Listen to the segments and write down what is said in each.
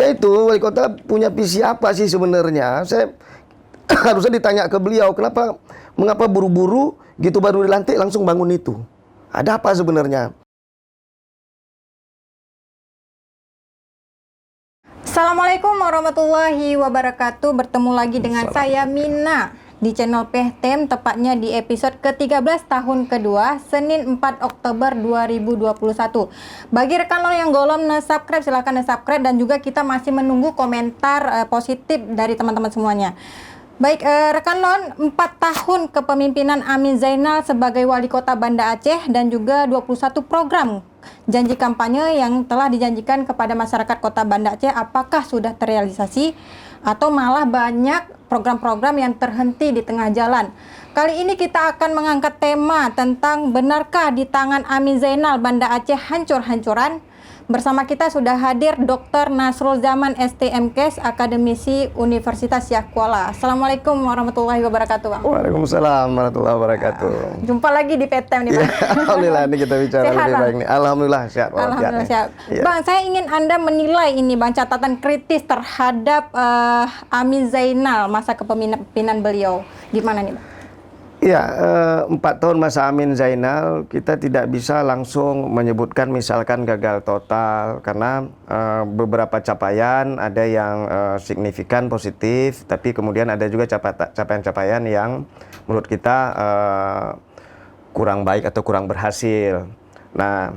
Ya itu, wali kota punya visi apa sih sebenarnya? Saya harusnya ditanya ke beliau, mengapa buru-buru gitu baru dilantik langsung bangun itu? Ada apa sebenarnya? Assalamualaikum warahmatullahi wabarakatuh. Bertemu lagi dengan saya Mina di channel PTM, tepatnya di episode ke-13 tahun kedua, Senin 4 Oktober 2021. Bagi rekan lo yang belum subscribe, silahkan subscribe, dan juga kita masih menunggu komentar positif dari teman-teman semuanya. Baik, rekan non, 4 tahun kepemimpinan Amin Zainal sebagai Wali Kota Banda Aceh dan juga 21 program janji kampanye yang telah dijanjikan kepada masyarakat Kota Banda Aceh, apakah sudah terrealisasi atau malah banyak program-program yang terhenti di tengah jalan. Kali ini kita akan mengangkat tema tentang benarkah di tangan Amin Zainal Banda Aceh hancur-hancuran? Bersama kita sudah hadir Dr. Nasrul Zaman STMKes, akademisi Universitas Siak Kuala. Assalamualaikum warahmatullahi wabarakatuh, Bang. Waalaikumsalam warahmatullahi wabarakatuh. Jumpa lagi di PTM nih, Bang. Alhamdulillah, ini kita bicara sehat, lebih Bang. baik nih. Alhamdulillah sehat. Alhamdulillah sehat. Ya. Bang, saya ingin Anda menilai ini, Bang, catatan kritis terhadap Amin Zainal masa kepemimpinan beliau. Gimana nih, Bang? Ya, 4 tahun masa Amin Zainal kita tidak bisa langsung menyebutkan misalkan gagal total, karena beberapa capaian ada yang signifikan positif, tapi kemudian ada juga capaian-capaian yang menurut kita kurang baik atau kurang berhasil. Nah,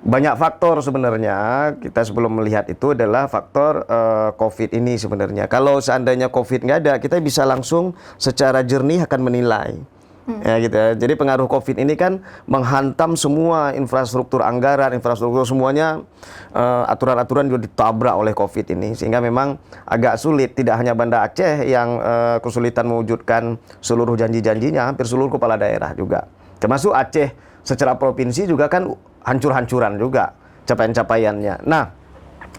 banyak faktor sebenarnya. Kita sebelum melihat itu adalah faktor COVID ini sebenarnya. Kalau seandainya COVID nggak ada, kita bisa langsung secara jernih akan menilai. Ya gitu ya. Jadi pengaruh COVID ini kan menghantam semua infrastruktur anggaran, infrastruktur semuanya, aturan-aturan juga ditabrak oleh COVID ini, sehingga memang agak sulit. Tidak hanya Banda Aceh yang kesulitan mewujudkan seluruh janji-janjinya, hampir seluruh kepala daerah juga. Termasuk Aceh secara provinsi juga kan hancur-hancuran juga capaian-capaiannya. Nah,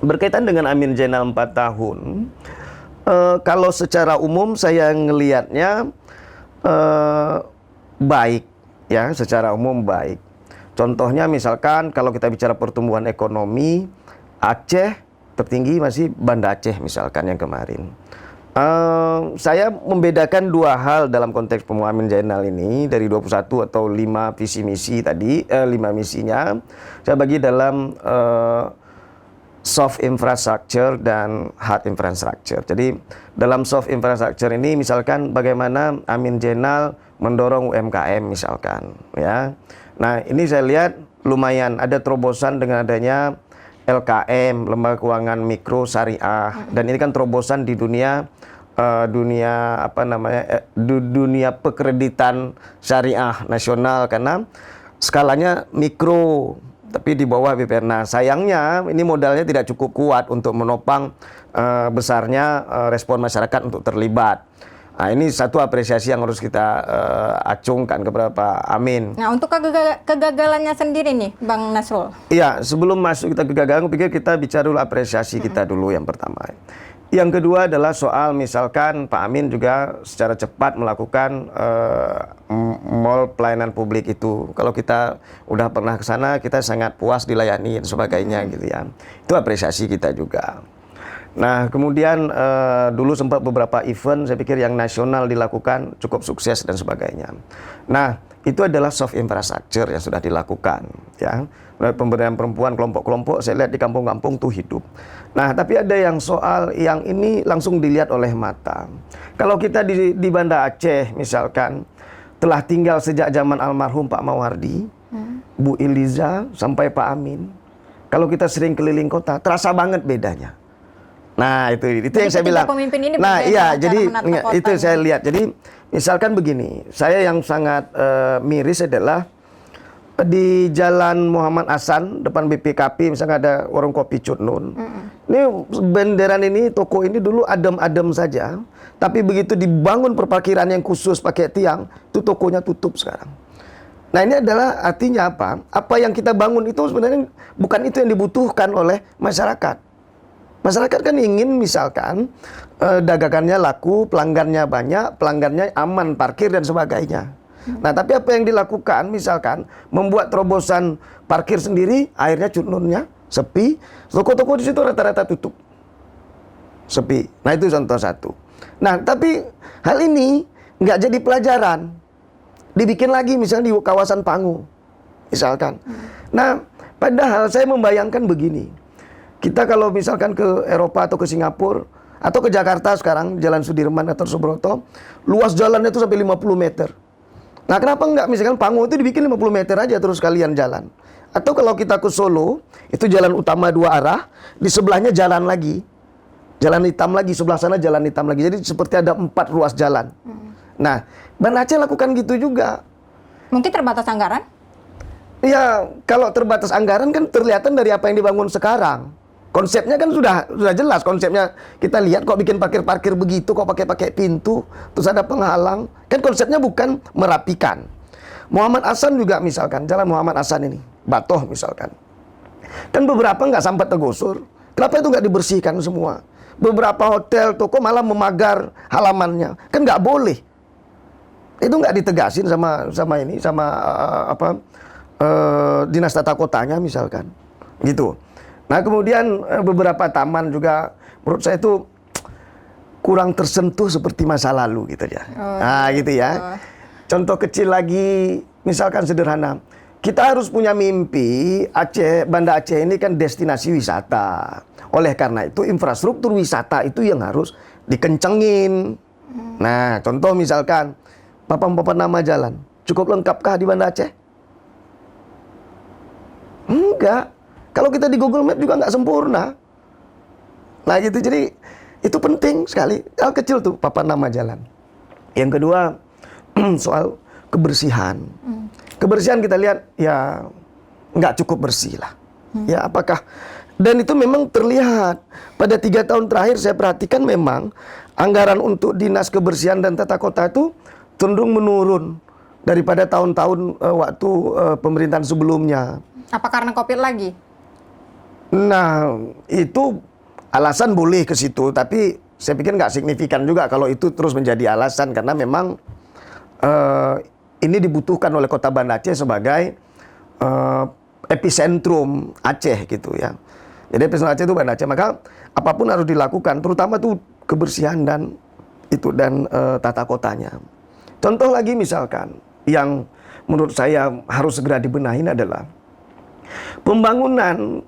berkaitan dengan Amin Zainal 4 tahun, kalau secara umum saya ngelihatnya baik, ya, secara umum baik. Contohnya misalkan kalau kita bicara pertumbuhan ekonomi, Aceh tertinggi masih Banda Aceh misalkan yang kemarin. Saya membedakan 2 hal dalam konteks Amin Zainal ini dari 21 atau 5 visi misi tadi, 5 misinya. Saya bagi dalam soft infrastructure dan hard infrastructure. Jadi dalam soft infrastructure ini misalkan bagaimana Amin Zainal mendorong UMKM misalkan, ya. Nah, ini saya lihat lumayan ada terobosan dengan adanya LKM, Lembaga Keuangan Mikro Syariah, dan ini kan terobosan di dunia dunia pekreditan syariah nasional, karena skalanya mikro tapi di bawah BPR. Nah, sayangnya ini modalnya tidak cukup kuat untuk menopang besarnya respon masyarakat untuk terlibat. Nah, ini satu apresiasi yang harus kita acungkan kepada Pak Amin. Nah, untuk kegagalannya sendiri nih, Bang Nasrul. Iya, sebelum masuk kita kegagalan, aku pikir kita bicara dulu apresiasi kita dulu yang pertama. Yang kedua adalah soal misalkan Pak Amin juga secara cepat melakukan mall pelayanan publik itu. Kalau kita udah pernah ke sana, kita sangat puas dilayani dan sebagainya gitu ya. Itu apresiasi kita juga. Nah, kemudian dulu sempat beberapa event, saya pikir yang nasional dilakukan cukup sukses dan sebagainya. Nah, itu adalah soft infrastructure yang sudah dilakukan, ya. Pemberdayaan perempuan, kelompok-kelompok, saya lihat di kampung-kampung tuh hidup. Nah, tapi ada yang soal yang ini langsung dilihat oleh mata. Kalau kita di Banda Aceh misalkan, telah tinggal sejak zaman almarhum Pak Mawardi, Bu Iliza, sampai Pak Amin. Kalau kita sering keliling kota, terasa banget bedanya. Nah, itu yang saya bilang. Ini nah, iya, jadi itu kota, saya lihat. Jadi, misalkan begini, saya yang sangat miris adalah di Jalan Muhammad Hasan depan BPKP misalnya ada warung kopi Cut Nun. Ini benderan ini, toko ini dulu adem-adem saja, tapi begitu dibangun perparkiran yang khusus pakai tiang, itu tokonya tutup sekarang. Nah, ini adalah artinya apa? Apa yang kita bangun itu sebenarnya bukan itu yang dibutuhkan oleh masyarakat. Masyarakat kan ingin misalkan dagangannya laku, pelanggannya banyak, pelanggannya aman, parkir dan sebagainya. Nah, tapi apa yang dilakukan misalkan membuat terobosan parkir sendiri, akhirnya Cut Nunnya sepi, toko-toko di situ rata-rata tutup. sepi. Nah itu contoh satu. Nah tapi hal ini nggak jadi pelajaran. Dibikin lagi misalnya di kawasan Pangu, misalkan. Nah padahal saya membayangkan begini. Kita kalau misalkan ke Eropa atau ke Singapura atau ke Jakarta sekarang, Jalan Sudirman atau Subroto, luas jalannya itu sampai 50 meter. Nah kenapa nggak misalkan Pangu itu dibikin 50 meter aja terus kalian jalan. Atau kalau kita ke Solo, itu jalan utama 2 arah, di sebelahnya jalan lagi. Jalan hitam lagi, sebelah sana jalan hitam lagi. Jadi seperti ada 4 ruas jalan. Nah, Banda Aceh lakukan gitu juga. Mungkin terbatas anggaran? Ya, kalau terbatas anggaran kan terlihatan dari apa yang dibangun sekarang. Konsepnya kan sudah jelas konsepnya. Kita lihat kok bikin parkir-parkir begitu, kok pakai pintu, terus ada penghalang. Kan konsepnya bukan merapikan. Muhammad Hasan juga misalkan, Jalan Muhammad Hasan ini, Batoh misalkan. Kan beberapa nggak sampai tergusur. Kenapa itu nggak dibersihkan semua? Beberapa hotel, toko malah memagar halamannya. Kan nggak boleh. Itu nggak ditegasin sama dinas tata kotanya misalkan. Gitu. Nah kemudian beberapa taman juga menurut saya itu kurang tersentuh seperti masa lalu gitu ya. Nah gitu ya. Contoh kecil lagi, misalkan sederhana. Kita harus punya mimpi Aceh, Banda Aceh ini kan destinasi wisata. Oleh karena itu infrastruktur wisata itu yang harus dikencengin. Nah contoh misalkan papan-papan nama jalan. Cukup lengkapkah di Banda Aceh? Enggak. Kalau kita di Google Map juga nggak sempurna. Nah gitu, jadi itu penting sekali. Hal kecil tuh papan nama jalan. Yang kedua soal kebersihan. Kebersihan kita lihat ya nggak cukup bersih lah. Ya apakah, dan itu memang terlihat pada 3 tahun terakhir saya perhatikan memang anggaran untuk dinas kebersihan dan tata kota itu cenderung menurun daripada tahun-tahun waktu pemerintahan sebelumnya. Apa karena COVID lagi? Nah, itu alasan boleh ke situ, tapi saya pikir nggak signifikan juga kalau itu terus menjadi alasan, karena memang ini dibutuhkan oleh Kota Banda Aceh sebagai epicentrum Aceh gitu ya. Jadi epicentrum Aceh itu Banda Aceh, maka apapun harus dilakukan, terutama tuh kebersihan dan tata kotanya. Contoh lagi misalkan yang menurut saya harus segera dibenahin adalah pembangunan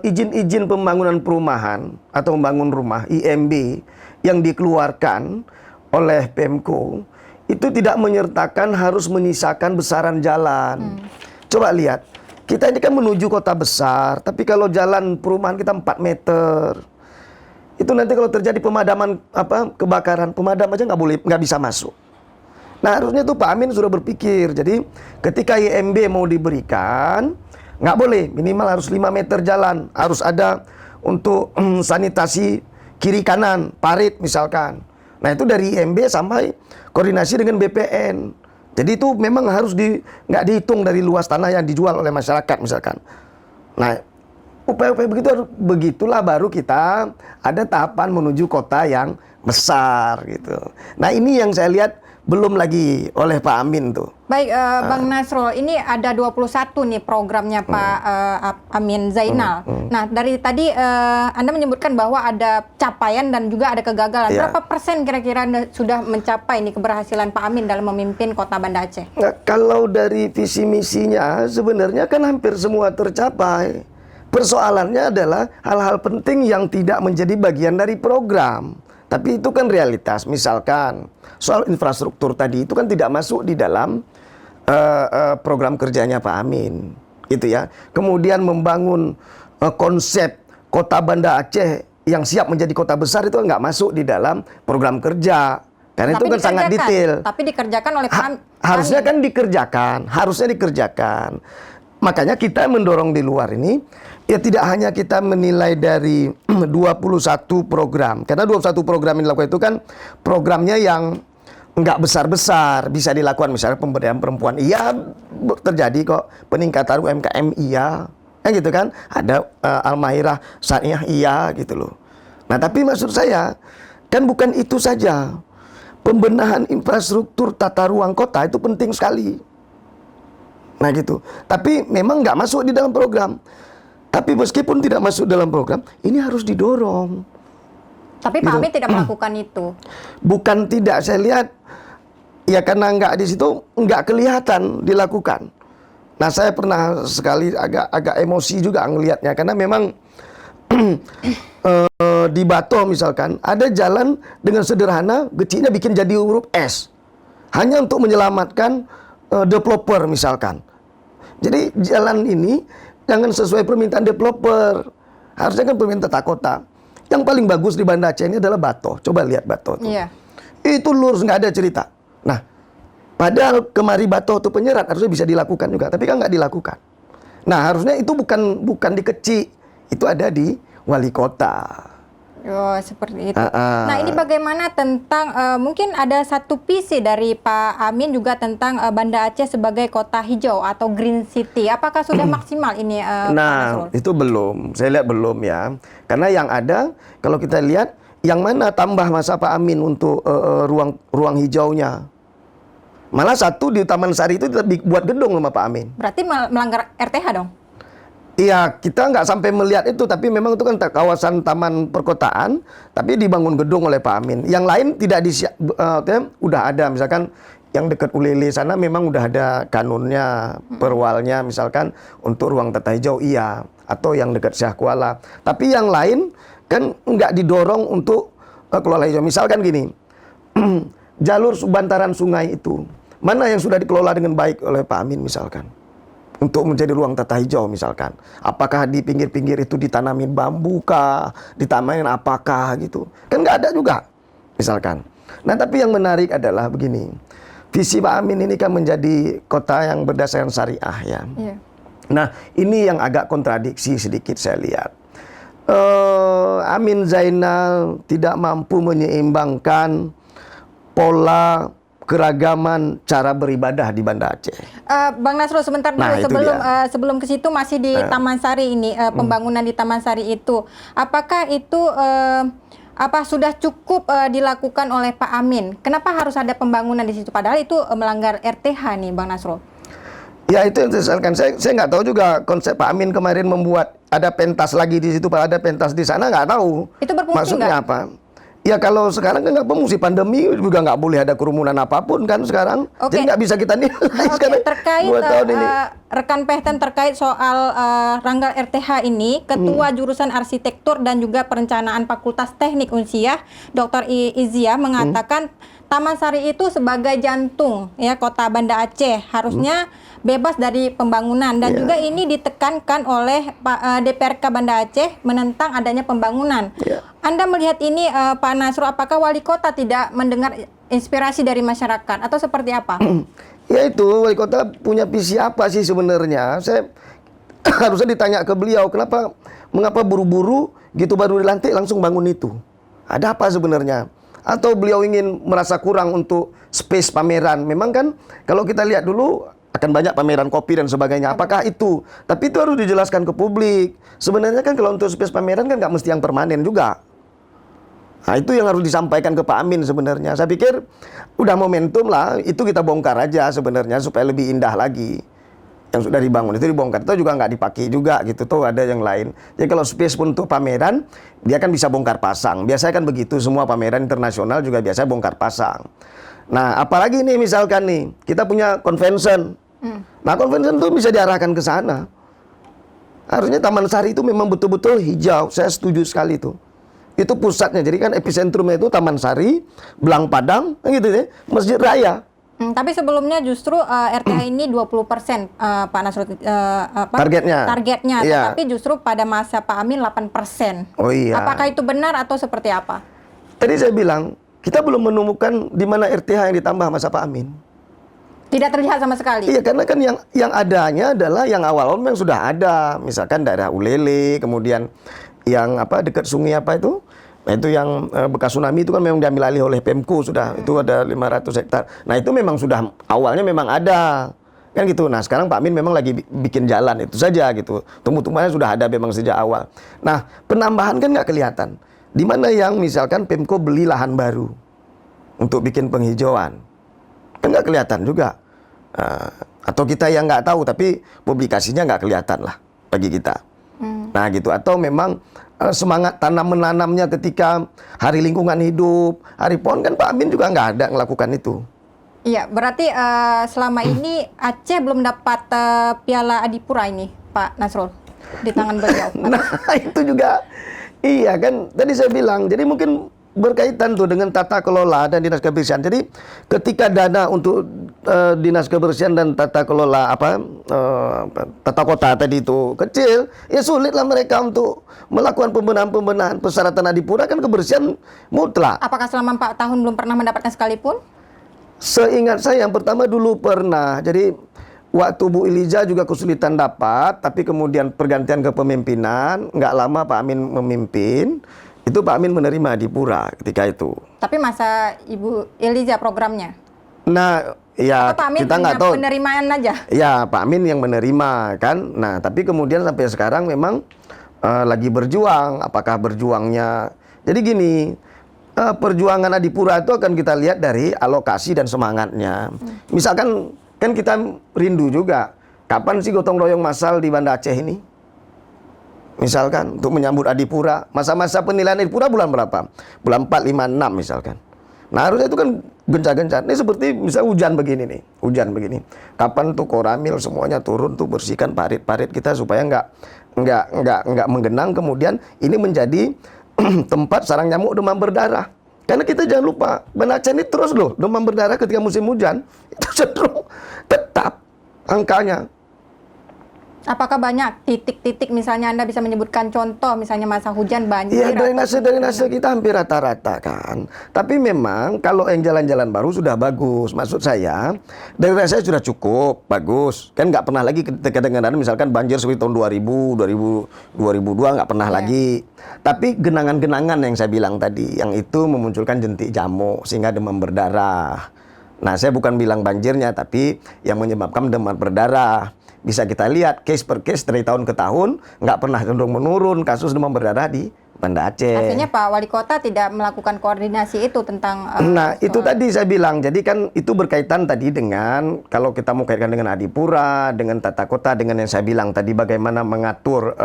izin-izin pembangunan perumahan atau membangun rumah IMB yang dikeluarkan oleh Pemko itu tidak menyertakan harus menyisakan besaran jalan. Coba lihat, kita ini kan menuju kota besar, tapi kalau jalan perumahan kita 4 meter, itu nanti kalau terjadi pemadaman kebakaran, pemadam aja nggak bisa masuk. Nah harusnya tuh Pak Amin sudah berpikir. Jadi ketika IMB mau diberikan, nggak boleh, minimal harus 5 meter jalan. Harus ada untuk sanitasi kiri kanan, parit misalkan. Nah itu dari IMB sampai koordinasi dengan BPN. Jadi itu memang harus nggak dihitung dari luas tanah yang dijual oleh masyarakat misalkan. Nah upaya-upaya begitulah baru kita ada tahapan menuju kota yang besar gitu. Nah ini yang saya lihat belum lagi oleh Pak Amin tuh. Baik, Bang Nasrul, ini ada 21 nih programnya Pak Amin Zainal. Nah, dari tadi Anda menyebutkan bahwa ada capaian dan juga ada kegagalan. Ya. Berapa persen kira-kira sudah mencapai nih keberhasilan Pak Amin dalam memimpin Kota Banda Aceh? Nah, kalau dari visi misinya sebenarnya kan hampir semua tercapai. Persoalannya adalah hal-hal penting yang tidak menjadi bagian dari program. Tapi itu kan realitas. Misalkan soal infrastruktur tadi itu kan tidak masuk di dalam program kerjanya Pak Amin, gitu ya. Kemudian membangun konsep kota Banda Aceh yang siap menjadi kota besar itu nggak masuk di dalam program kerja. Karena itu kan sangat detail. Tapi dikerjakan oleh Pak Amin. Harusnya dikerjakan. Makanya kita mendorong di luar ini, ya tidak hanya kita menilai dari 21 program. Karena 21 program yang dilakukan itu kan programnya yang nggak besar-besar. Bisa dilakukan misalnya pemberdayaan perempuan. Iya terjadi kok. Peningkatan UMKM iya. Gitu kan. Ada Al-Mahirah Syariah iya gitu loh. Nah tapi maksud saya, kan bukan itu saja. Pembenahan infrastruktur tata ruang kota itu penting sekali. Nah gitu. Tapi memang nggak masuk di dalam program. Tapi meskipun tidak masuk dalam program, ini harus didorong. Tapi Pak Amin tidak melakukan itu. Bukan tidak, saya lihat ya karena nggak di situ nggak kelihatan dilakukan. Nah, saya pernah sekali agak emosi juga ngelihatnya karena memang di Bato misalkan ada jalan dengan sederhana kecilnya bikin jadi huruf S hanya untuk menyelamatkan developer misalkan. Jadi jalan ini jangan sesuai permintaan developer, harusnya kan permintaan tata kota. Yang paling bagus di Banda Aceh ini adalah Bato. Coba lihat Bato tuh. Iya. Itu lurus, nggak ada cerita. Nah, padahal kemari Bato itu penyerat harusnya bisa dilakukan juga, tapi kan nggak dilakukan. Nah, harusnya itu bukan di Kecik, itu ada di wali kota. Oh, seperti itu. Nah, ini bagaimana tentang mungkin ada satu visi dari Pak Amin juga tentang Banda Aceh sebagai kota hijau atau green city. Apakah sudah maksimal ini, Pak Nasrul? Itu belum. Saya lihat belum ya. Karena yang ada, kalau kita lihat, yang mana tambah masa Pak Amin untuk ruang hijaunya. Malah satu di Taman Sari itu buat gedung sama Pak Amin. Berarti melanggar RTH dong? Iya, kita nggak sampai melihat itu, tapi memang itu kan kawasan taman perkotaan, tapi dibangun gedung oleh Pak Amin. Yang lain tidak udah ada, misalkan yang dekat Ulele sana memang udah ada kanunnya, perwalnya, misalkan untuk ruang tata hijau iya, atau yang dekat Syah Kuala. Tapi yang lain kan nggak didorong untuk kelola hijau. Misalkan gini, jalur bantaran sungai itu, mana yang sudah dikelola dengan baik oleh Pak Amin misalkan? Untuk menjadi ruang tata hijau misalkan. Apakah di pinggir-pinggir itu ditanamin bambu kah? Ditanamin apakah gitu. Kan nggak ada juga misalkan. Nah, tapi yang menarik adalah begini. Visi Pak Amin ini kan menjadi kota yang berdasarkan syariah ya. Iya. Nah, ini yang agak kontradiksi sedikit saya lihat. Amin Zainal tidak mampu menyeimbangkan pola keragaman cara beribadah di Banda Aceh. Bang Nasrul, sebentar dulu, Nah, itu sebelum ke situ masih di Taman Sari ini, pembangunan di Taman Sari itu, apakah itu sudah cukup dilakukan oleh Pak Amin? Kenapa harus ada pembangunan di situ? Padahal itu melanggar RTH nih, Bang Nasrul. Ya, itu yang disesalkan. Saya nggak tahu juga konsep Pak Amin kemarin membuat ada pentas lagi di situ, ada pentas di sana, nggak tahu. Itu berfungsi maksudnya nggak? apa? Ya kalau sekarang kan nggak berfungsi, pandemi juga nggak boleh ada kerumunan apapun kan sekarang. Oke. Jadi nggak bisa kita nilai sekarang. Terkait 2 tahun ini. rekan Pehten terkait soal Ranggal RTH ini, Ketua Jurusan Arsitektur dan juga Perencanaan Fakultas Teknik Unsiah, Dr. Izia mengatakan Taman Sari itu sebagai jantung ya kota Banda Aceh, harusnya bebas dari pembangunan dan juga ini ditekankan oleh DPRK Banda Aceh menentang adanya pembangunan. Anda melihat ini Pak Nasrul, apakah wali kota tidak mendengar inspirasi dari masyarakat atau seperti apa? Ya itu, wali kota punya visi apa sih sebenarnya? Saya harusnya ditanya ke beliau, mengapa buru-buru gitu baru dilantik langsung bangun itu? Ada apa sebenarnya? Atau beliau ingin merasa kurang untuk space pameran? Memang kan kalau kita lihat dulu akan banyak pameran kopi dan sebagainya. Apakah itu? Tapi itu harus dijelaskan ke publik. Sebenarnya kan kalau untuk space pameran kan nggak mesti yang permanen juga. Nah, itu yang harus disampaikan ke Pak Amin sebenarnya. Saya pikir udah momentum lah, itu kita bongkar aja sebenarnya supaya lebih indah lagi. Yang sudah dibangun itu dibongkar, itu juga nggak dipakai juga gitu, tuh ada yang lain. Jadi kalau space pun untuk pameran, dia kan bisa bongkar pasang. Biasanya kan begitu, semua pameran internasional juga biasanya bongkar pasang. Nah, apalagi nih misalkan nih, kita punya convention. Nah, convention itu bisa diarahkan ke sana. Harusnya Taman Sari itu memang betul-betul hijau, saya setuju sekali tuh. Itu pusatnya, jadi kan epicentrumnya itu Taman Sari, Belang Padang, gitu ya, Masjid Raya. Tapi sebelumnya justru RTH ini 20% Pak Nasrul targetnya, Iya. tetapi justru pada masa Pak Amin 8%. Oh iya. Apakah itu benar atau seperti apa? Tadi saya bilang, kita belum menemukan di mana RTH yang ditambah masa Pak Amin. Tidak terlihat sama sekali. Iya, karena kan yang adanya adalah yang awal memang sudah ada, misalkan daerah Ulele, kemudian yang dekat sungai itu. Nah, itu yang bekas tsunami itu kan memang diambil alih oleh Pemko sudah. Itu ada 500 hektar. Nah, itu memang sudah awalnya memang ada. Kan gitu. Nah, sekarang Pak Amin memang lagi bikin jalan itu saja gitu. Tumbuh-tumbuhannya sudah ada memang sejak awal. Nah, penambahan kan nggak kelihatan. Di mana yang misalkan Pemko beli lahan baru untuk bikin penghijauan. Kan nggak kelihatan juga. Atau kita yang nggak tahu tapi publikasinya nggak kelihatan lah bagi kita. Nah gitu, atau memang semangat tanam menanamnya ketika Hari Lingkungan Hidup, Hari PON, kan Pak Amin juga nggak ada melakukan itu. Iya, berarti selama ini Aceh belum dapat Piala Adipura ini, Pak Nasrul, di tangan beliau. Nah itu juga, iya kan, tadi saya bilang, jadi mungkin berkaitan tuh dengan tata kelola dan dinas kebersihan. Jadi ketika dana untuk dinas kebersihan dan tata kelola tata kota tadi itu kecil, ya sulitlah mereka untuk melakukan pembenahan persyaratan Adipura, kan kebersihan mutlak. Apakah selama 4 tahun belum pernah mendapatkan sekalipun? Seingat saya yang pertama dulu pernah. Jadi waktu Bu Iliza juga kesulitan dapat, tapi kemudian pergantian kepemimpinan, nggak lama Pak Amin memimpin, itu Pak Amin menerima Adipura ketika itu. Tapi masa Ibu Iliza programnya? Nah, ya Atau Pak Amin kita nggak tahu. penerimaan aja? Ya, Pak Amin yang menerima kan. Nah, tapi kemudian sampai sekarang memang lagi berjuang. Apakah berjuangnya? Jadi gini, perjuangan Adipura itu akan kita lihat dari alokasi dan semangatnya. Misalkan kan kita rindu juga, kapan sih gotong royong massal di Banda Aceh ini? Misalkan untuk menyambut Adipura, masa-masa penilaian Adipura bulan berapa? Bulan 4, 5, 6 misalkan. Nah harusnya itu kan gencar-gencar. Ini seperti misal hujan begini nih, hujan begini. Kapan tuh Koramil semuanya turun tuh bersihkan parit-parit kita supaya nggak menggenang, kemudian ini menjadi tempat sarang nyamuk demam berdarah. Karena kita jangan lupa, Banda Aceh ini terus loh demam berdarah ketika musim hujan itu cenderung tetap angkanya. Apakah banyak titik-titik, misalnya Anda bisa menyebutkan contoh, misalnya masa hujan banjir? Iya, drainase kita hampir rata-rata kan. Tapi memang kalau yang jalan-jalan baru sudah bagus. Maksud saya, drainase sudah cukup, bagus. Kan nggak pernah lagi kedengaran misalkan banjir seperti tahun 2002 nggak pernah lagi. Tapi genangan-genangan yang saya bilang tadi, yang itu memunculkan jentik jamuk sehingga demam berdarah. Nah, saya bukan bilang banjirnya, tapi yang menyebabkan demam berdarah. Bisa kita lihat case per case dari tahun ke tahun, nggak pernah cenderung menurun kasus demam berdarah di Banda Aceh. Artinya Pak Wali Kota tidak melakukan koordinasi itu tentang... Nah, itu tadi saya bilang. Jadi kan itu berkaitan tadi dengan, kalau kita mau kaitkan dengan Adipura, dengan tata kota, dengan yang saya bilang tadi bagaimana mengatur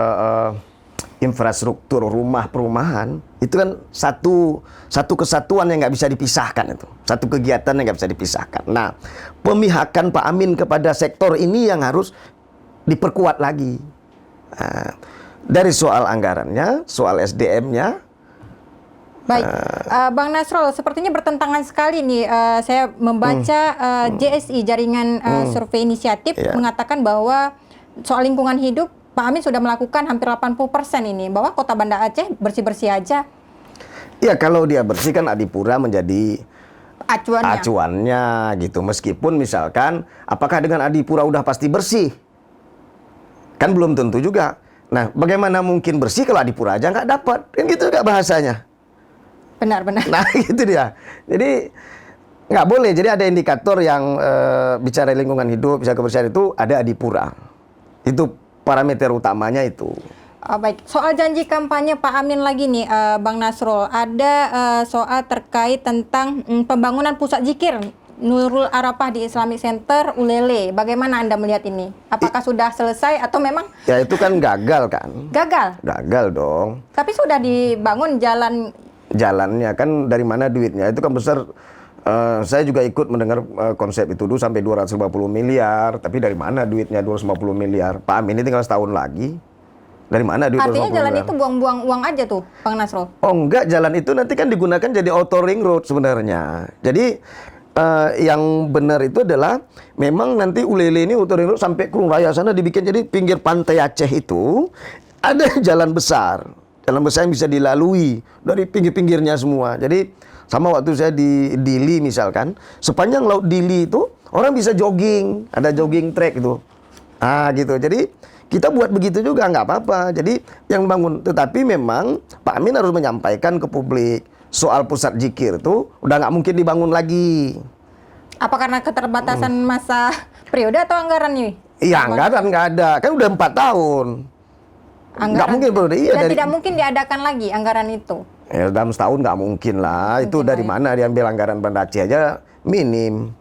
infrastruktur rumah perumahan. Itu kan satu kesatuan yang nggak bisa dipisahkan itu. Satu kegiatan yang nggak bisa dipisahkan. Nah, pemihakan Pak Amin kepada sektor ini yang harus diperkuat lagi. Nah, dari soal anggarannya, soal SDM-nya. Baik, Bang Nasrul, sepertinya bertentangan sekali nih. Saya membaca JSI, Jaringan Survei Inisiatif, mengatakan bahwa soal lingkungan hidup, Pak Amin sudah melakukan hampir 80% ini, bahwa kota Banda Aceh bersih-bersih aja. Ya, kalau dia bersih kan Adipura menjadi acuannya gitu. Meskipun misalkan, apakah dengan Adipura udah pasti bersih? Kan belum tentu juga. Nah, bagaimana mungkin bersih kalau Adipura aja nggak dapat? Kan gitu juga bahasanya. Benar-benar. Nah, gitu dia. Jadi, nggak boleh. Jadi ada indikator yang bicara lingkungan hidup, bicara kebersihan itu ada Adipura. Itu parameter utamanya itu. Baik, soal janji kampanye Pak Amin lagi nih, Bang Nasrul. Ada soal terkait tentang pembangunan pusat zikir Nurul Arafah di Islamic Center Ulele. Bagaimana Anda melihat ini? Apakah sudah selesai atau memang? Ya itu kan gagal kan? Gagal? Gagal dong. Tapi sudah dibangun jalannya kan, dari mana duitnya? Itu kan besar. Saya juga ikut mendengar konsep itu dulu sampai 250 miliar. Tapi dari mana duitnya 250 miliar? Pak Amin ini tinggal setahun lagi. Dari mana duit 250 miliar? Artinya jalan itu buang-buang uang aja tuh, Bang Nasrul? Oh enggak, jalan itu nanti kan digunakan jadi auto ring road sebenarnya. Jadi yang benar itu adalah memang nanti Ulele ini auto ring road sampai Kurung Raya sana dibikin, jadi pinggir pantai Aceh itu ada jalan besar. Jalan besar yang bisa dilalui dari pinggir-pinggirnya semua. Jadi sama waktu saya di Dili misalkan, sepanjang laut Dili itu orang bisa jogging, ada jogging track itu. Gitu. Jadi kita buat begitu juga nggak apa-apa. Jadi yang bangun, tetapi memang Pak Amin harus menyampaikan ke publik soal pusat zikir itu udah nggak mungkin dibangun lagi. Apa karena keterbatasan masa periode atau anggaran nih? Iya, anggaran nggak ada, kan udah 4 tahun. Nggak mungkin periode. Iya, dan tidak mungkin diadakan lagi anggaran itu. Ya, dalam setahun nggak mungkin lah. Mungkin itu dari mana diambil anggaran Banda Aceh aja minim.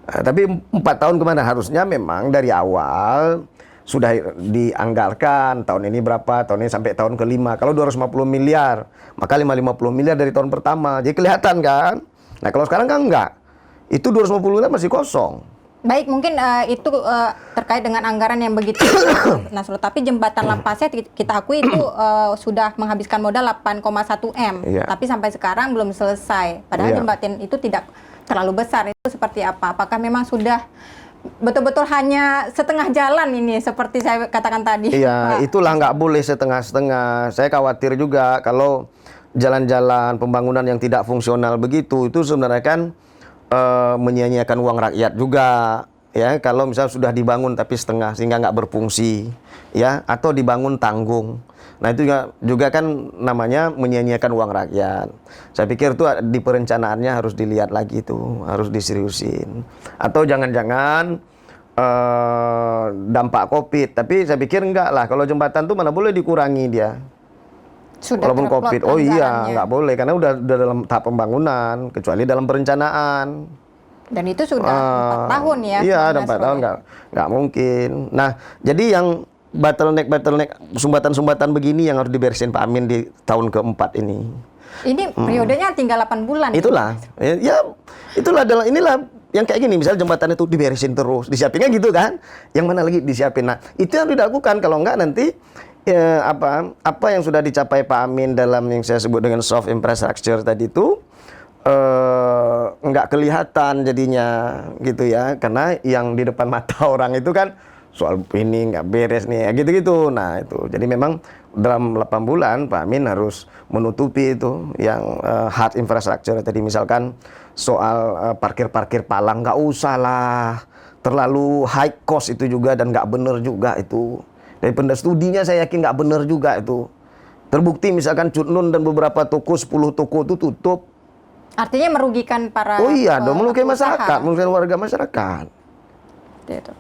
Tapi 4 tahun kemana? Harusnya memang dari awal sudah dianggarkan tahun ini berapa, tahun ini sampai tahun ke-5. Kalau 250 miliar, maka 550 miliar dari tahun pertama. Jadi kelihatan kan? Nah, kalau sekarang kan enggak. Itu 250 miliar masih kosong. Baik, mungkin itu terkait dengan anggaran yang begitu Nasrul. Tapi jembatan Lampasnya kita akui itu sudah menghabiskan modal 8,1 M. Iya. Tapi sampai sekarang belum selesai. Padahal Iya. jembatan itu tidak terlalu besar. Itu seperti apa? Apakah memang sudah betul-betul hanya setengah jalan ini seperti saya katakan tadi? Iya, itulah nggak boleh setengah-setengah. Saya khawatir juga kalau jalan-jalan pembangunan yang tidak fungsional begitu, itu sebenarnya kan menyia-nyiakan uang rakyat juga. Ya, kalau misalnya sudah dibangun tapi setengah sehingga nggak berfungsi, ya, atau dibangun tanggung. Nah, itu juga kan namanya menyia-nyiakan uang rakyat. Saya pikir itu di perencanaannya harus dilihat lagi tuh, harus diseriusin. Atau jangan-jangan dampak COVID. Tapi saya pikir enggak lah, kalau jembatan tuh mana boleh dikurangi dia. Sudah Walaupun terplot COVID, oh iya, anggarannya. nggak boleh karena udah dalam tahap pembangunan, kecuali dalam perencanaan. Dan itu sudah 4 tahun ya? Iya, Bang ada 4 tahun Nasrul. nggak mungkin. Nah, jadi yang bottleneck sumbatan begini yang harus diberesin Pak Amin di tahun keempat ini. Ini periodenya tinggal 8 bulan. Itulah, ya itulah inilah yang kayak gini. Misal jembatan itu diberesin terus, disiapinnya gitu kan? Yang mana lagi disiapin? Nah, itu yang dilakukan. Kalau enggak nanti apa yang sudah dicapai Pak Amin dalam yang saya sebut dengan soft infrastructure tadi itu nggak kelihatan jadinya gitu ya, karena yang di depan mata orang itu kan soal ini nggak beres nih ya, gitu-gitu. Nah itu jadi memang dalam 8 bulan Pak Amin harus menutupi itu yang hard infrastructure tadi, misalkan soal parkir palang nggak usah lah, terlalu high cost itu juga dan nggak bener juga itu. Dari studinya saya yakin nggak bener juga itu. Terbukti misalkan Cutnun dan beberapa toko, 10 toko itu tutup. Artinya merugikan para Oh iya dong, merugikan pengusaha. masyarakat, merugikan warga masyarakat. Gitu.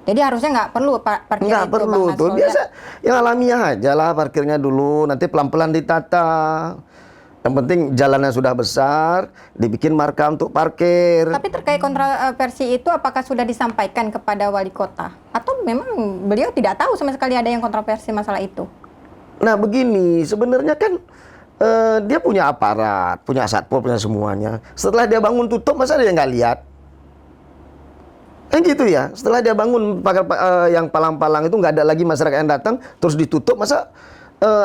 Jadi harusnya nggak perlu parkir Nggak itu, perlu Bang tuh, Nasrul, biasa ya? yang alamiah aja lah, parkirnya dulu, nanti pelan-pelan ditata. Yang penting jalannya sudah besar, dibikin marka untuk parkir. Tapi terkait kontroversi itu apakah sudah disampaikan kepada wali kota? Atau memang beliau tidak tahu sama sekali ada yang kontroversi masalah itu? Nah begini, sebenarnya kan dia punya aparat, punya satpol, punya semuanya. Setelah dia bangun tutup, masa dia nggak lihat? Kan gitu ya. Setelah dia bangun yang palang-palang itu nggak ada lagi masyarakat yang datang, terus ditutup, masa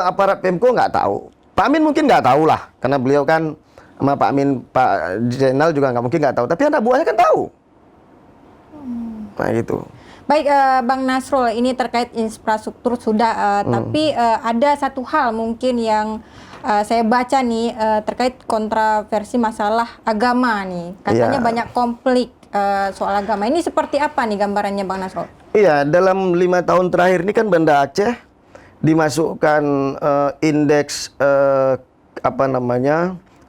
aparat Pemko nggak tahu? Pak Amin mungkin nggak tahu lah, karena beliau kan sama Pak Amin, Pak Zainal juga nggak mungkin nggak tahu. Tapi anak buahnya kan tahu. Nah gitu. Baik, Bang Nasrul, ini terkait infrastruktur sudah, tapi ada satu hal mungkin yang saya baca nih terkait kontroversi masalah agama nih. Katanya Iya. banyak konflik soal agama. Ini seperti apa nih gambarannya, Bang Nasrul? Iya, dalam 5 tahun terakhir ini kan Banda Aceh dimasukkan indeks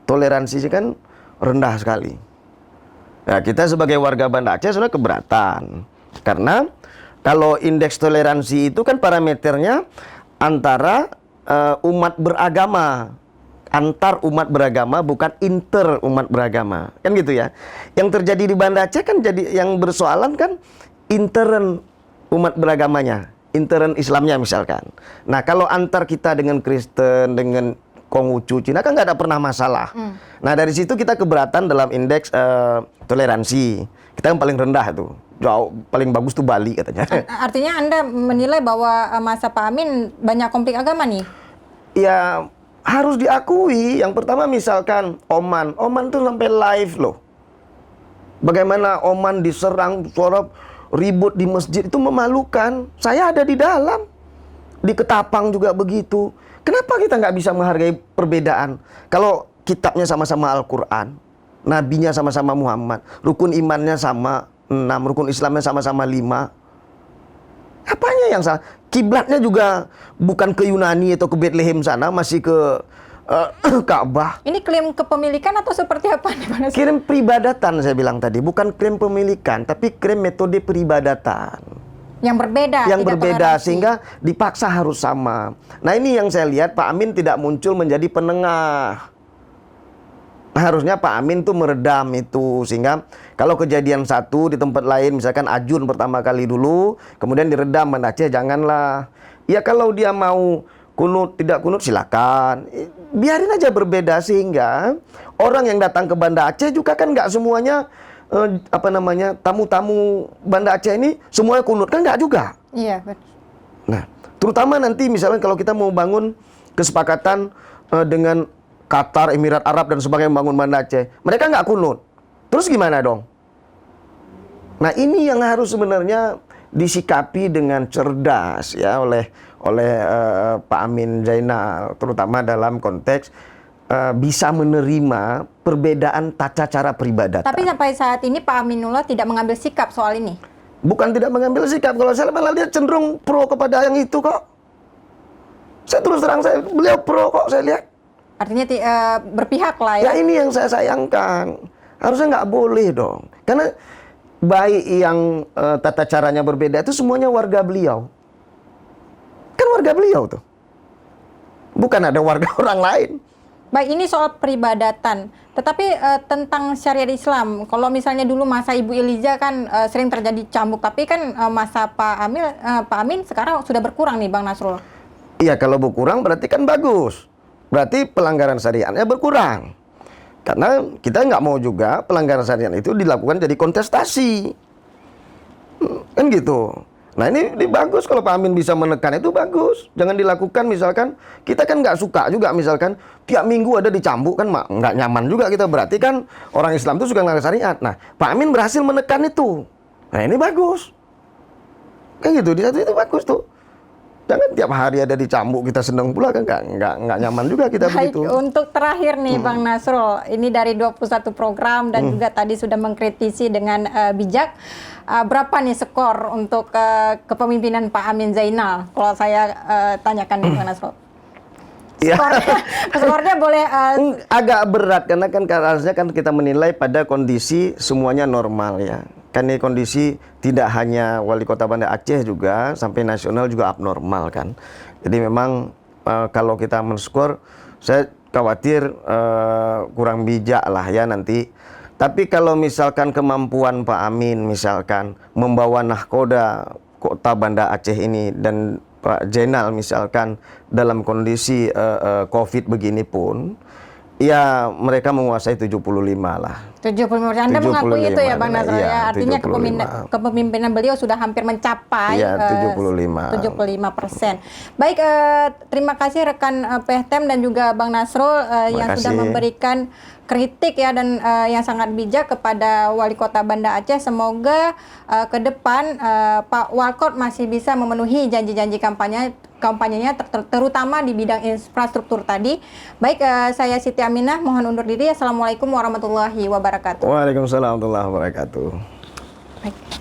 toleransi kan rendah sekali. Nah, kita sebagai warga Banda Aceh sudah keberatan. Karena kalau indeks toleransi itu kan parameternya antara umat beragama, antar umat beragama, bukan inter umat beragama, kan gitu ya. Yang terjadi di Banda Aceh kan jadi yang bersoalan kan intern umat beragamanya, intern Islamnya misalkan. Nah kalau antar kita dengan Kristen, dengan Konghucu, Cina kan nggak ada pernah masalah. Nah dari situ kita keberatan dalam indeks toleransi. Kita yang paling rendah itu, jauh paling bagus tuh Bali katanya. Artinya Anda menilai bahwa masa Pak Amin banyak konflik agama nih? Ya harus diakui. Yang pertama misalkan Oman tuh sampai live loh. Bagaimana Oman diserang, suara ribut di masjid itu memalukan. Saya ada di dalam. Di Ketapang juga begitu. Kenapa kita nggak bisa menghargai perbedaan? Kalau kitabnya sama-sama Al-Quran, nabinya sama-sama Muhammad, rukun imannya sama 6, rukun Islamnya sama-sama 5. Apanya yang salah? Kiblatnya juga bukan ke Yunani atau ke Bethlehem sana, masih ke Ka'bah. Ini klaim kepemilikan atau seperti apa nih, Bang Nasrul? Klaim peribadatan saya bilang tadi, bukan klaim pemilikan, tapi klaim metode peribadatan. Yang berbeda. Yang tidak berbeda toleransi. sehingga dipaksa harus sama. Nah ini yang saya lihat Pak Amin tidak muncul menjadi penengah. Harusnya Pak Amin tuh meredam itu, sehingga kalau kejadian satu di tempat lain, misalkan Ajun pertama kali dulu, kemudian diredam, Banda Aceh janganlah. Ya kalau dia mau kunut, tidak kunut silakan. Biarin aja berbeda, sehingga orang yang datang ke Banda Aceh juga kan nggak semuanya tamu-tamu Banda Aceh ini semuanya kunut, kan nggak juga. Iya, betul. Nah, terutama nanti misalnya kalau kita mau bangun kesepakatan dengan Qatar, Emirat Arab dan sebagainya membangun Banda Aceh, mereka nggak kunut. Terus gimana dong? Nah, ini yang harus sebenarnya disikapi dengan cerdas ya oleh Pak Amin Zainal, terutama dalam konteks bisa menerima perbedaan tata cara peribadatan. Tapi sampai saat ini Pak Aminullah tidak mengambil sikap soal ini. Bukan tidak mengambil sikap, kalau saya malah dia cenderung pro kepada yang itu kok. Saya terus terang, beliau pro kok, saya lihat. Artinya berpihak lah ya. Ya ini yang saya sayangkan. Harusnya nggak boleh dong. Karena baik yang tata caranya berbeda itu semuanya warga beliau. Kan warga beliau tuh. Bukan ada warga orang lain. Baik, ini soal peribadatan. Tetapi tentang syariat Islam, kalau misalnya dulu masa Ibu Iliza kan sering terjadi cambuk, tapi kan masa Pak Amin sekarang sudah berkurang nih, Bang Nasrul. Iya, kalau berkurang berarti kan bagus. Berarti pelanggaran syariatnya berkurang. Karena kita nggak mau juga pelanggaran syariat itu dilakukan jadi kontestasi. Kan gitu. Nah ini bagus kalau Pak Amin bisa menekan, itu bagus. Jangan dilakukan misalkan, kita kan nggak suka juga misalkan tiap minggu ada dicambuk, kan nggak nyaman juga kita. Berarti kan orang Islam itu suka melanggar syariat. Nah Pak Amin berhasil menekan itu. Nah ini bagus. Kan gitu, di satu itu bagus tuh. Jangan tiap hari ada dicambuk kita seneng pula, kan nggak nyaman juga kita. Baik, begitu. untuk terakhir nih Bang Nasrul, ini dari 21 program dan juga tadi sudah mengkritisi dengan bijak. Berapa nih skor untuk kepemimpinan Pak Amin Zainal? Kalau saya tanyakan nih Bang Nasrul. Ya. Skornya boleh agak berat karena kan harusnya kan kita menilai pada kondisi semuanya normal ya. Kan ini kondisi tidak hanya wali kota Banda Aceh juga, sampai nasional juga abnormal kan. Jadi memang kalau kita men-skor, saya khawatir kurang bijak lah ya nanti. Tapi kalau misalkan kemampuan Pak Amin misalkan membawa nahkoda kota Banda Aceh ini dan Pak Zainal misalkan dalam kondisi COVID begini pun, ya mereka menguasai 75 lah. 75%. Anda mengakui itu ya Bang Nasrul iya, ya. Artinya 75. kepemimpinan beliau sudah hampir mencapai 75%. Baik, terima kasih rekan Pehtem dan juga Bang Nasrul yang sudah memberikan kritik ya dan yang sangat bijak kepada Wali Kota Banda Aceh. Semoga ke depan Pak Walkot masih bisa memenuhi janji-janji kampanyenya terutama di bidang infrastruktur tadi. Baik, saya Siti Aminah mohon undur diri. Assalamualaikum warahmatullahi wabarakatuh. Waalaikumsalam warahmatullahi wabarakatuh. Baik.